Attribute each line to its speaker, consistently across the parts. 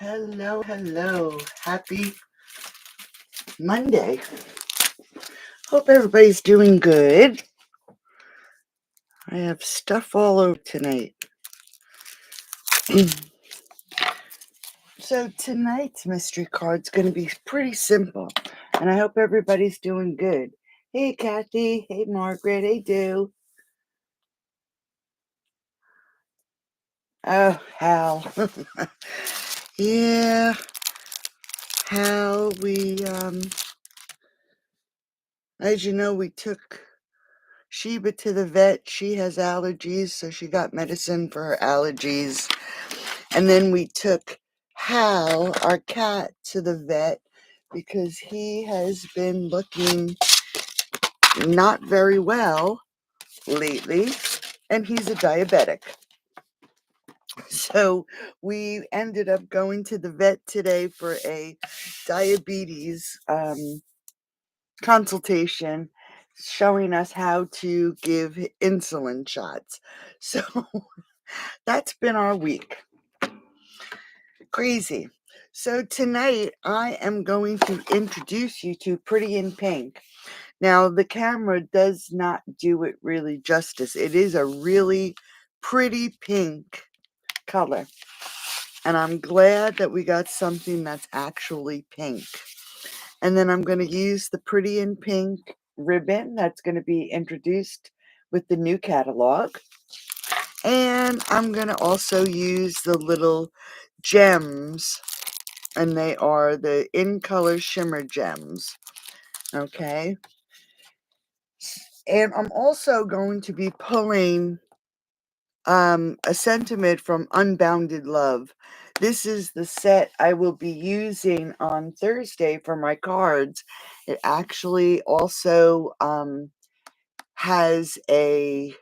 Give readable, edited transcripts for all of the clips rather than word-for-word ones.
Speaker 1: Hello. Happy Monday. Hope everybody's doing good. I have stuff all over tonight. So tonight's mystery card's going to be pretty simple, and I hope everybody's doing good. Hey, Kathy. Hey, Margaret. Hey, Dew. Oh, Hal. Yeah, Hal, as you know, we took Sheba to the vet. She has allergies, so she got medicine for her allergies. And then we took Hal, our cat, to the vet because he has been looking not very well lately, and he's a diabetic. So we ended up going to the vet today for a diabetes consultation, showing us how to give insulin shots. So that's been our week. Crazy. So tonight I am going to introduce you to Pretty in Pink. Now the camera does not do it really justice. It is a really pretty pink color. And I'm glad that we got something that's actually pink. And then I'm going to use the Pretty in Pink ribbon that's going to be introduced with the new catalog. And I'm going to also use the little gems, and they are the In Color Shimmer Gems. Okay. And I'm also going to be pulling a sentiment from Unbounded Love. This is the set I will be using on Thursday for my cards. It actually also has a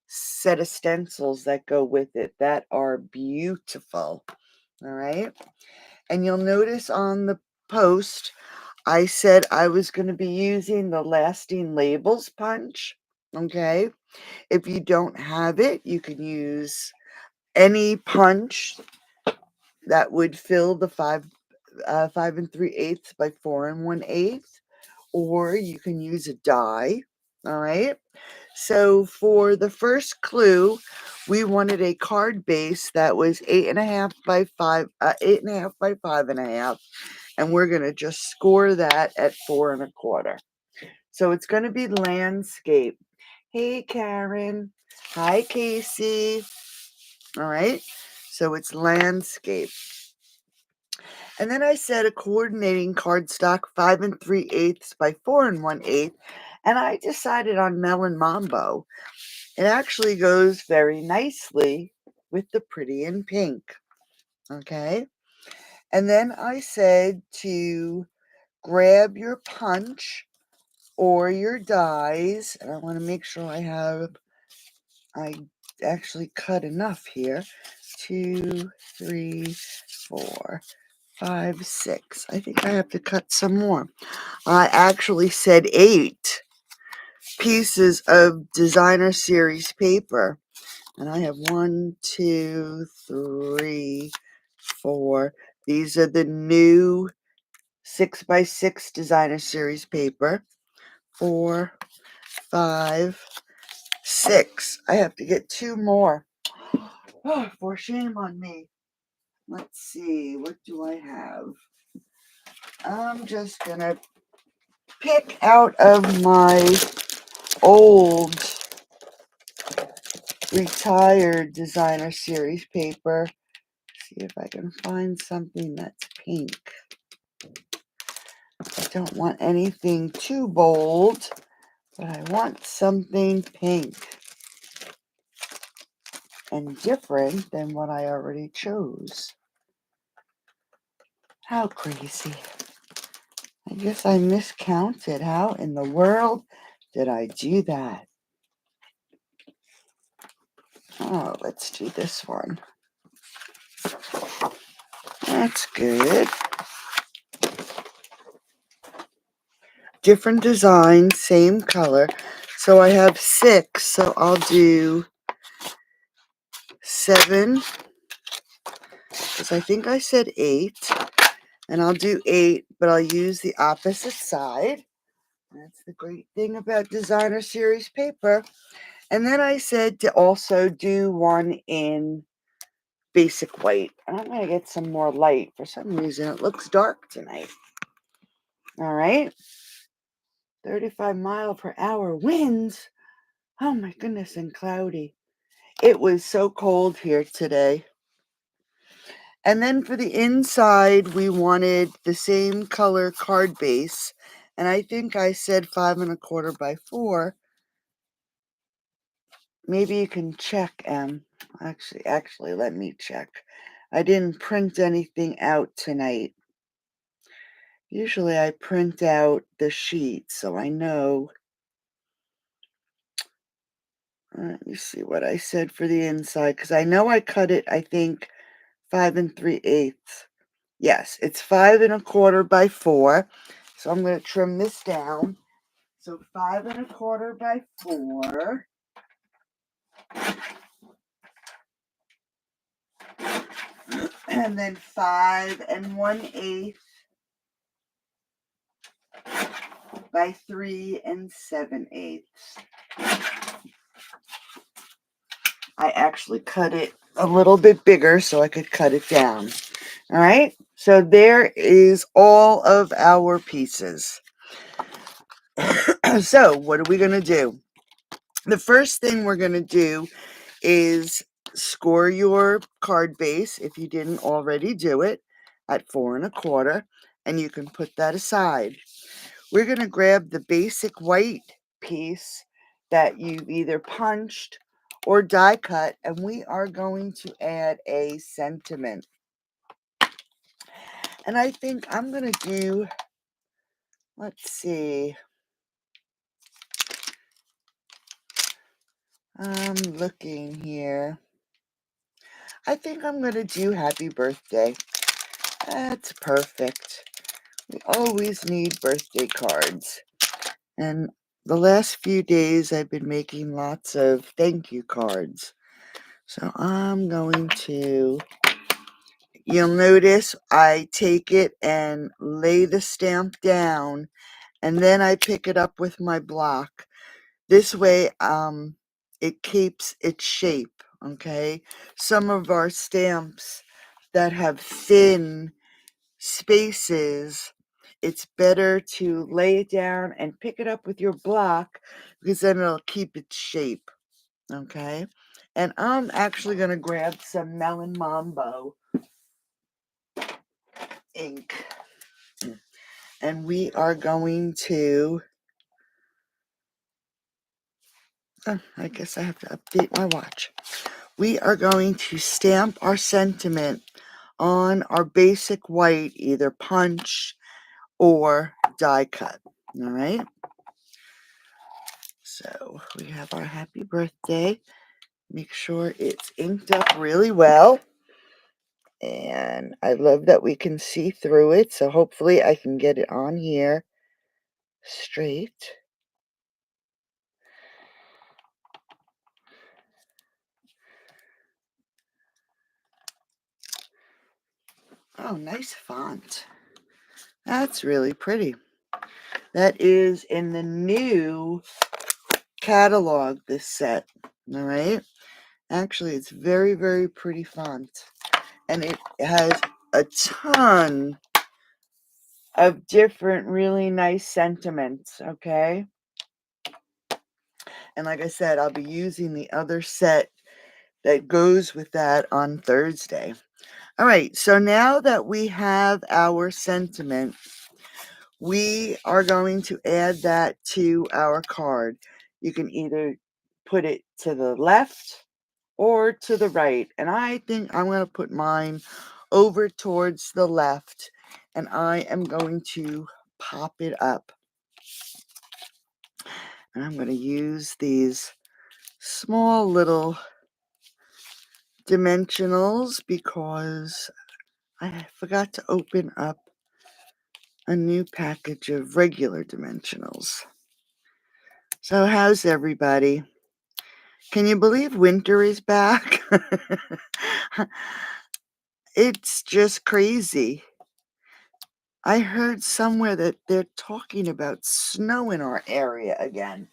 Speaker 1: set of stencils that go with it that are beautiful. All right. And you'll notice on the post, I said I was going to be using the Lasting Labels punch. Okay. If you don't have it, you can use any punch that would fill the 5 3/8 by 4 1/8, or you can use a die. All right. So for the first clue, we wanted a card base that was 8.5 by 5, 8.5 by 5.5, and we're going to just score that at 4 1/4. So it's going to be landscape. Hey, Karen. Hi, Casey. All right. So it's landscape. And then I said a coordinating cardstock 5 3/8 by 4 1/8. And I decided on Melon Mambo. It actually goes very nicely with the Pretty in Pink. Okay. And then I said to grab your punch or your dies. And I want to make sure I actually cut enough here. 2, 3, 4, 5, 6. I think I have to cut some more. I actually said 8 pieces of designer series paper. And I have 1, 2, 3, 4. These are the new 6x6 designer series paper. 4, 5, 6. I have to get 2 more. Oh, for shame on me. Let's see, what do I have? I'm just going to pick out of my old retired designer series paper. See if I can find something that's pink. I don't want anything too bold, but I want something pink and different than what I already chose. How crazy. I guess I miscounted. How in the world did I do that? Oh, let's do this one. That's good. Different design, same color. So I have 6, so I'll do 7. because I think I said 8, and I'll do 8, but I'll use the opposite side. That's the great thing about designer series paper. And then I said to also do one in basic white. I'm going to get some more light. For some reason, it looks dark tonight. All right. 35-mile-per-hour winds. Oh my goodness, and cloudy. It was so cold here today. And then for the inside, we wanted the same color card base. And I think I said 5 1/4 by 4. Maybe you can check, Em. Actually, let me check. I didn't print anything out tonight. Usually I print out the sheet, so I know. Let me see what I said for the inside, because I know I cut it, I think, 5 3/8. Yes, it's 5 1/4 by 4. So I'm going to trim this down. So 5 1/4 by 4. And then 5 1/8 by 3 7/8. I actually cut it a little bit bigger so I could cut it down. All right, so there is all of our pieces. So what are we going to do? The first thing we're going to do is score your card base if you didn't already do it at 4 1/4, and you can put that aside. We're going to grab the basic white piece that you've either punched or die cut, and we are going to add a sentiment. And I think I'm going to do, let's see, I'm looking here. I think I'm going to do happy birthday. That's perfect. We always need birthday cards. And the last few days I've been making lots of thank you cards. So I'm going to, you'll notice I take it and lay the stamp down, and then I pick it up with my block. This way, it keeps its shape, okay? Some of our stamps that have thin spaces, it's better to lay it down and pick it up with your block, because then it'll keep its shape, okay? And I'm actually going to grab some Melon Mambo ink, and we are going to, I guess I have to update my watch. We are going to stamp our sentiment on our basic white, either punch or die cut. All right. So we have our happy birthday. Make sure it's inked up really well. And I love that we can see through it. So hopefully I can get it on here straight. Oh, nice font. That's really pretty. That is in the new catalog, this set. All right. Actually, it's very, very pretty font. And it has a ton of different really nice sentiments, okay? And like I said, I'll be using the other set that goes with that on Thursday. All right, so now that we have our sentiment, we are going to add that to our card. You can either put it to the left or to the right. And I think I'm going to put mine over towards the left, and I am going to pop it up. And I'm going to use these small little dimensionals because I forgot to open up a new package of regular dimensionals. So how's everybody? Can you believe winter is back? It's just crazy. I heard somewhere that they're talking about snow in our area again.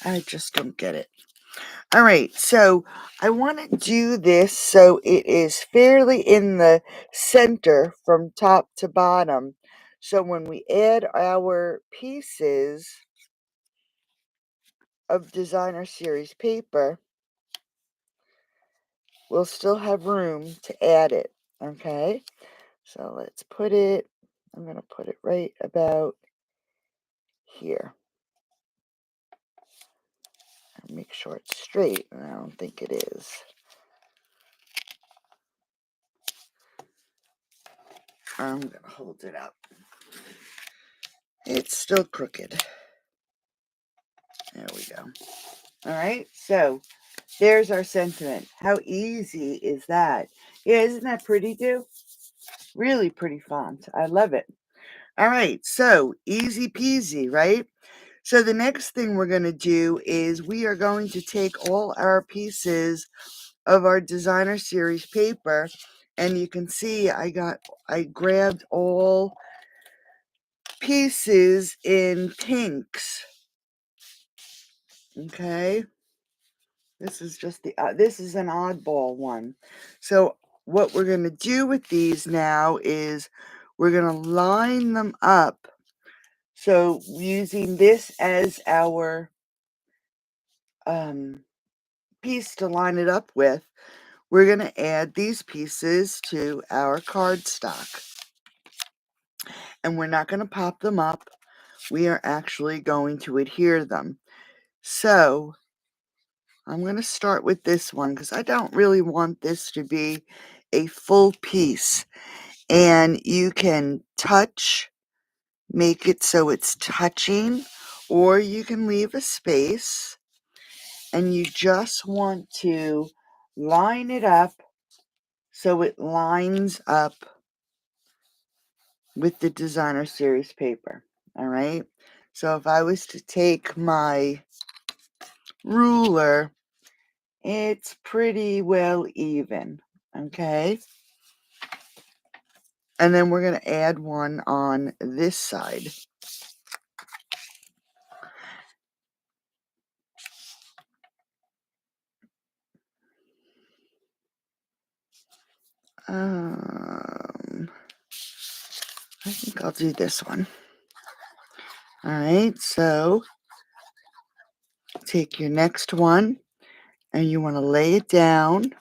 Speaker 1: I just don't get it. All right, so I want to do this so it is fairly in the center from top to bottom. So when we add our pieces of designer series paper, we'll still have room to add it, okay? So let's put it, I'm going to put it right about here. And make sure it's straight, and I don't think it is. I'm going to hold it up. It's still crooked. There we go. All right, so there's our sentiment. How easy is that? Yeah, isn't that pretty, too? Really pretty font. I love it. All right, so easy peasy, right? So the next thing we're going to do is we are going to take all our pieces of our designer series paper, and you can see I grabbed all pieces in pinks. Okay, this is just this is an oddball one. So what we're going to do with these now is we're going to line them up. So using this as our piece to line it up with, we're going to add these pieces to our cardstock. And we're not going to pop them up. We are actually going to adhere them. So I'm going to start with this one because I don't really want this to be a full piece. And you can make it so it's touching, or you can leave a space. And you just want to line it up so it lines up with the designer series paper. All right. So if I was to take my ruler, it's pretty well even. Okay. And then we're going to add one on this side. I think I'll do this one. All right, so take your next one and you want to lay it down.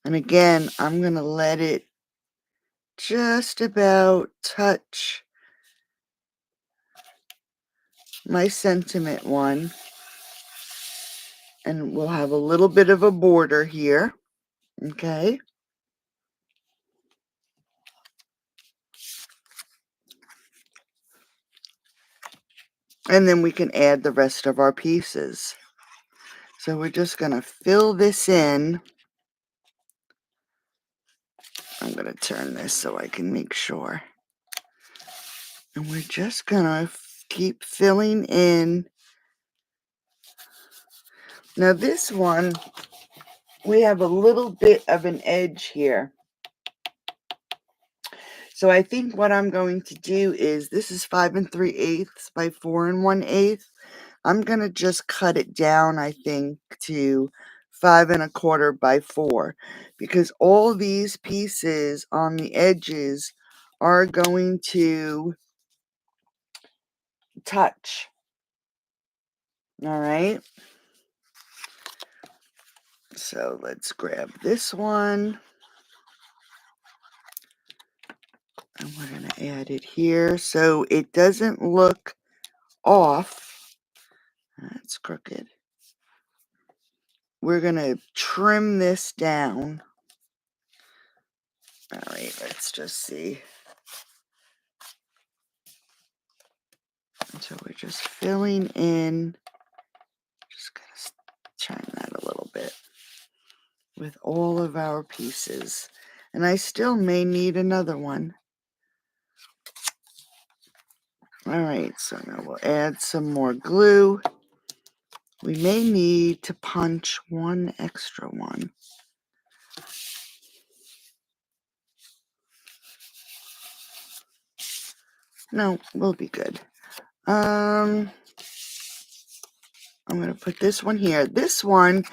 Speaker 1: And again, I'm going to let it just about touch my sentiment one. And we'll have a little bit of a border here. Okay. And then we can add the rest of our pieces. So we're just going to fill this in. I'm going to turn this so I can make sure. And we're just going to keep filling in. Now this one, we have a little bit of an edge here. So I think what I'm going to do is, this is 5 3/8 by 4 1/8. I'm going to just cut it down, I think, to 5 1/4 by 4, because all these pieces on the edges are going to touch. All right. So let's grab this one. And we're going to add it here so it doesn't look off. That's crooked. We're going to trim this down. All right, let's just see. So we're just filling in. Just going to turn that a little bit with all of our pieces. And I still may need another one. All right, so now we'll add some more glue. We may need to punch one extra one. No, we'll be good. I'm going to put this one here. This one,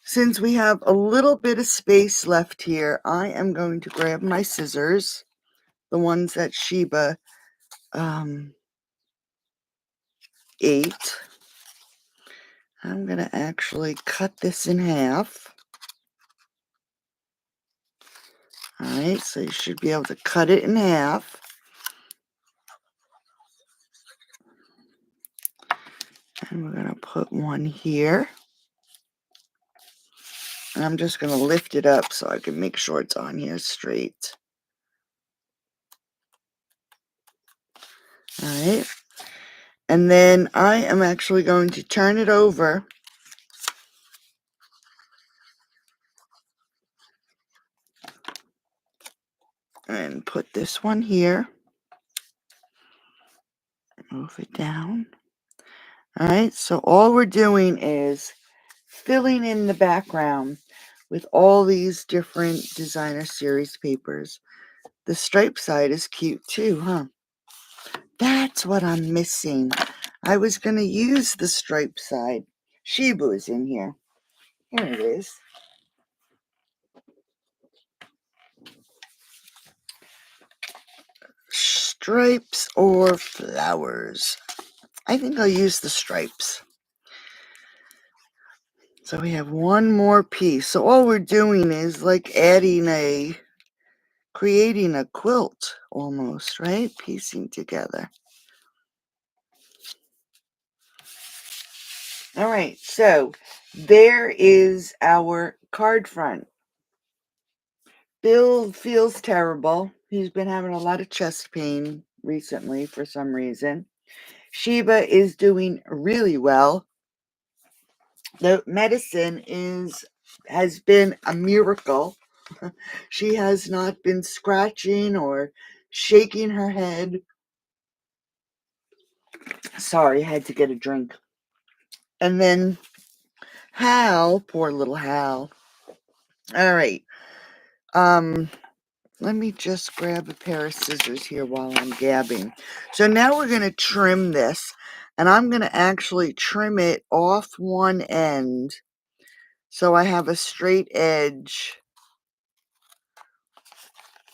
Speaker 1: since we have a little bit of space left here, I am going to grab my scissors, the ones that Sheba ate. I'm going to actually cut this in half. All right, so you should be able to cut it in half. And we're going to put one here. And I'm just going to lift it up so I can make sure it's on here straight. All right. And then I am actually going to turn it over and put this one here. Move it down. All right, so all we're doing is filling in the background with all these different designer series papers. The stripe side is cute too, huh? That's what I'm missing. I was going to use the stripe side. Sheba is in here. Here it is. Stripes or flowers? I think I'll use the stripes. So we have one more piece. So all we're doing is like creating a quilt almost, right? Piecing together. All right, so there is our card front. Bill feels terrible. He's been having a lot of chest pain recently for some reason. Sheba is doing really well. The medicine has been a miracle. She has not been scratching or shaking her head. Sorry, I had to get a drink. And then Hal, poor little Hal. All right. Let me just grab a pair of scissors here while I'm gabbing. So now we're going to trim this, and I'm going to actually trim it off one end so I have a straight edge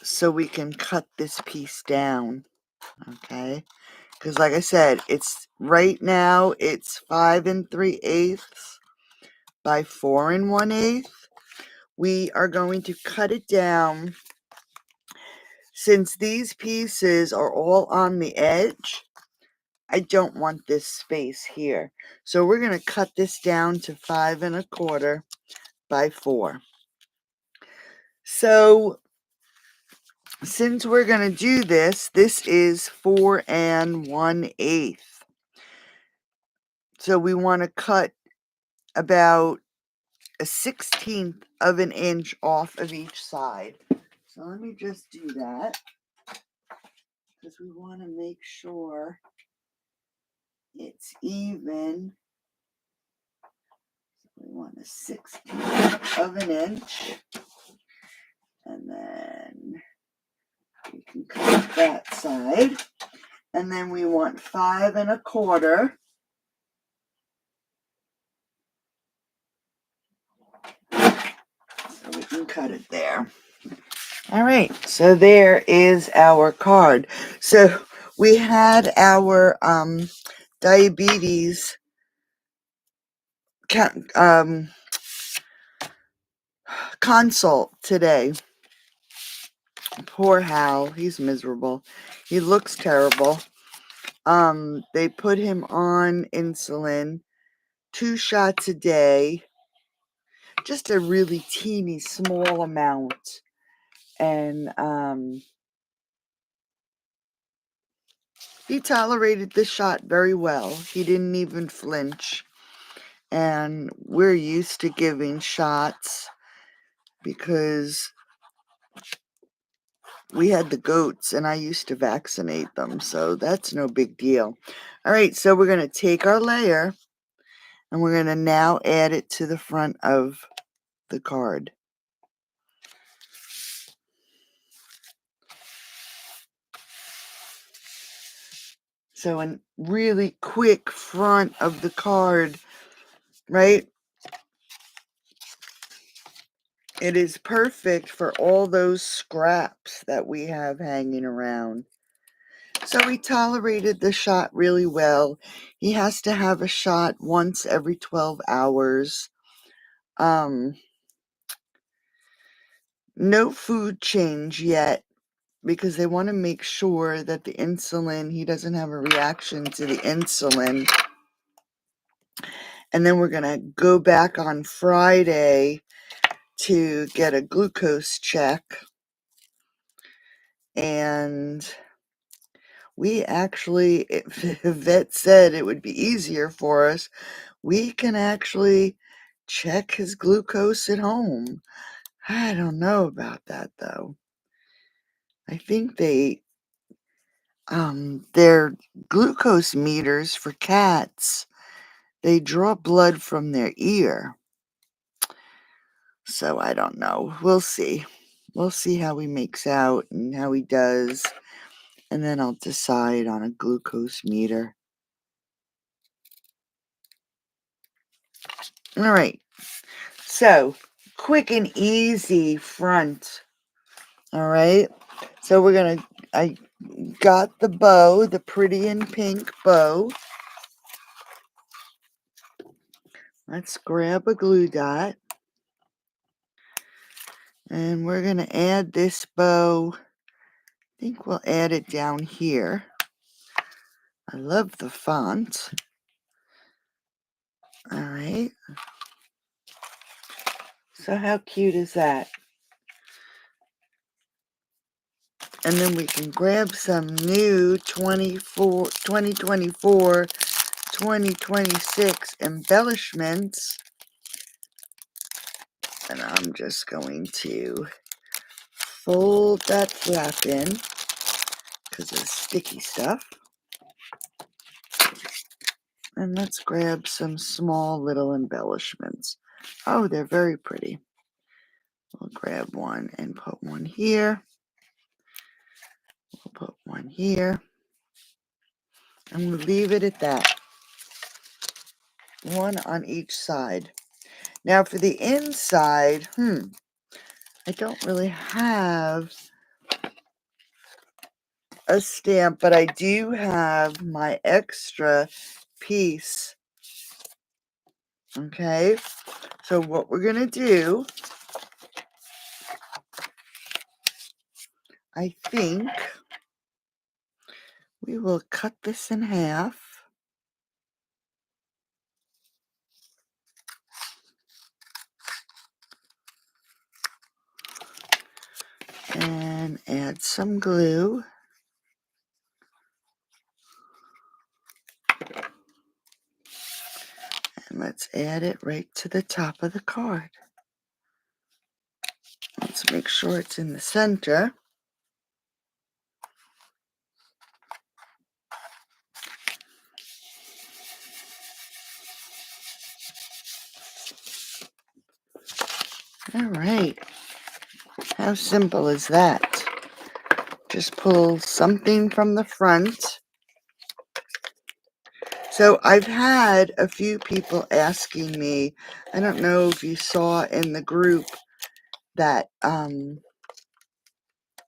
Speaker 1: so we can cut this piece down. Okay, because like I said, it's right now it's 5 3/8 by 4 1/8. We are going to cut it down. Since these pieces are all on the edge, I don't want this space here. So we're going to cut this down to 5 1/4 by 4. So since we're going to do this, this is 4 1/8. So we want to cut about a 1/16 of an inch off of each side. So let me just do that because we want to make sure it's even. We want a 1/16 of an inch. And then we can cut that side. And then we want 5 1/4. So we can cut it there. All right, so there is our card. So we had our diabetes consult today. Poor Hal, he's miserable. He looks terrible. They put him on insulin, 2 shots a day, just a really teeny small amount. And he tolerated the shot very well. He didn't even flinch. And we're used to giving shots because we had the goats and I used to vaccinate them. So that's no big deal. All right, so we're going to take our layer And we're going to now add it to the front of the card. So a really quick front of the card, right? It is perfect for all those scraps that we have hanging around. So he tolerated the shot really well. He has to have a shot once every 12 hours. No food change yet because they want to make sure that the insulin, he doesn't have a reaction to the insulin. And then we're going to go back on Friday to get a glucose check. And we actually, if vet said it would be easier for us, we can actually check his glucose at home. I don't know about that though. I think their glucose meters for cats, they draw blood from their ear. So I don't know. We'll see. We'll see how he makes out and how he does. And then I'll decide on a glucose meter. All right. So, quick and easy front. All right. So I got the bow, the pretty and pink bow. Let's grab a glue dot. And we're going to add this bow. I think we'll add it down here. I love the font. All right. So how cute is that? And then we can grab some new 2024, 2026 embellishments. And I'm just going to fold that flap in because of sticky stuff. And let's grab some small little embellishments. Oh, they're very pretty. We'll grab one and put one here. We'll put one here. And we'll leave it at that. One on each side. Now for the inside, I don't really have a stamp, but I do have my extra piece. Okay, so what we're going to do, I think we will cut this in half. And add some glue. And let's add it right to the top of the card. Let's make sure it's in the center. All right. How simple is that? Just pull something from the front. So I've had a few people asking me, I don't know if you saw in the group that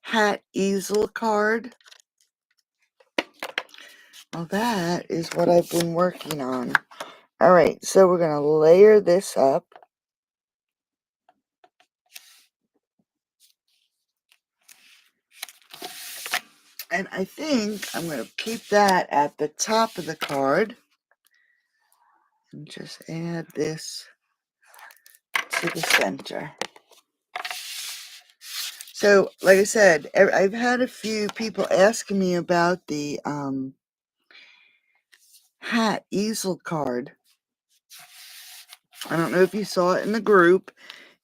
Speaker 1: hat easel card. Well, that is what I've been working on. All right, so we're going to layer this up. And I think I'm going to keep that at the top of the card. And just add this to the center. So, like I said, I've had a few people asking me about the hat easel card. I don't know if you saw it in the group.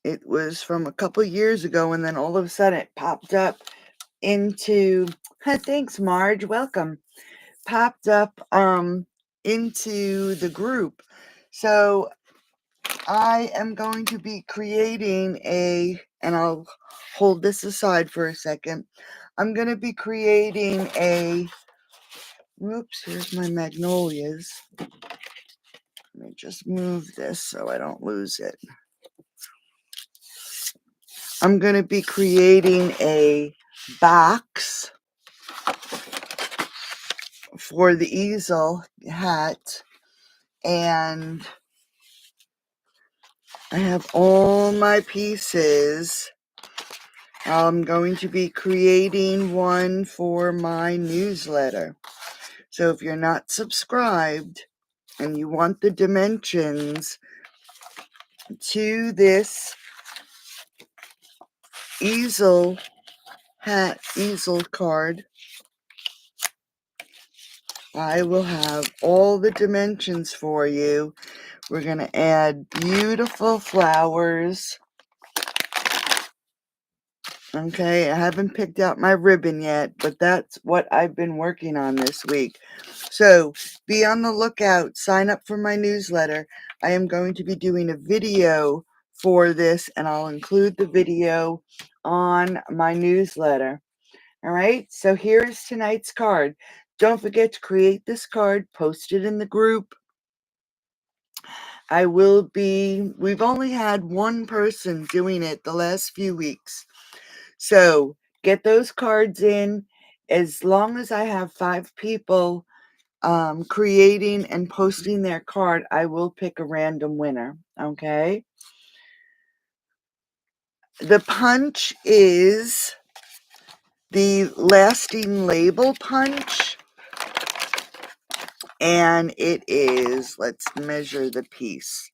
Speaker 1: It was from a couple years ago, and then all of a sudden it popped up into, thanks Marge, welcome. Popped up into the group. So I am going to be creating and I'll hold this aside for a second. I'm going to be creating whoops, here's my magnolias. Let me just move this so I don't lose it. I'm going to be creating a box for the easel hat, and I have all my pieces. I'm going to be creating one for my newsletter. So if you're not subscribed and you want the dimensions to this easel card, I will have all the dimensions for you. We're going to add beautiful flowers. Okay, I haven't picked out my ribbon yet, but that's what I've been working on this week. So be on the lookout. Sign up for my newsletter. I am going to be doing a video for this, and I'll include the video on my newsletter. All right, so here's tonight's card. Don't forget to create this card, post it in the group. We've only had one person doing it the last few weeks. So get those cards in. As long as I have 5 people creating and posting their card, I will pick a random winner. Okay. The punch is the lasting label punch. And it is, let's measure the piece.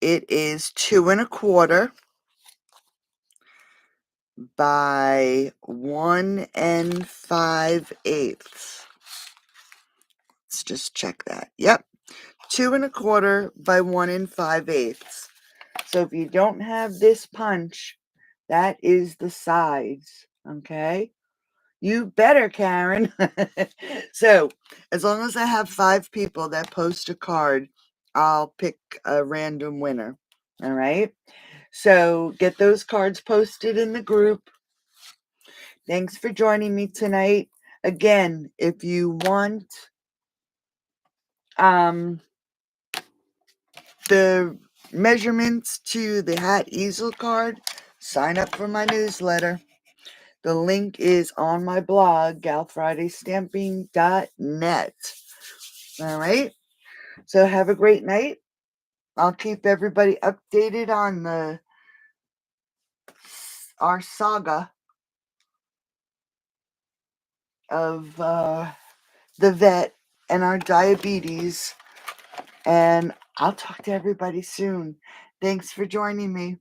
Speaker 1: It is 2 1/4 by 1 5/8. Let's just check that. Yep. 2 1/4 by 1 5/8. So if you don't have this punch, that is the size. Okay. You better, Karen. So as long as I have 5 people that post a card, I'll pick a random winner. All right. So get those cards posted in the group. Thanks for joining me tonight. Again, if you want the measurements to the hat easel card, sign up for my newsletter. The link is on my blog, galfridaystamping.net. All right. So have a great night. I'll keep everybody updated on our saga of the vet and our diabetes. And I'll talk to everybody soon. Thanks for joining me.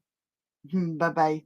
Speaker 1: Bye-bye.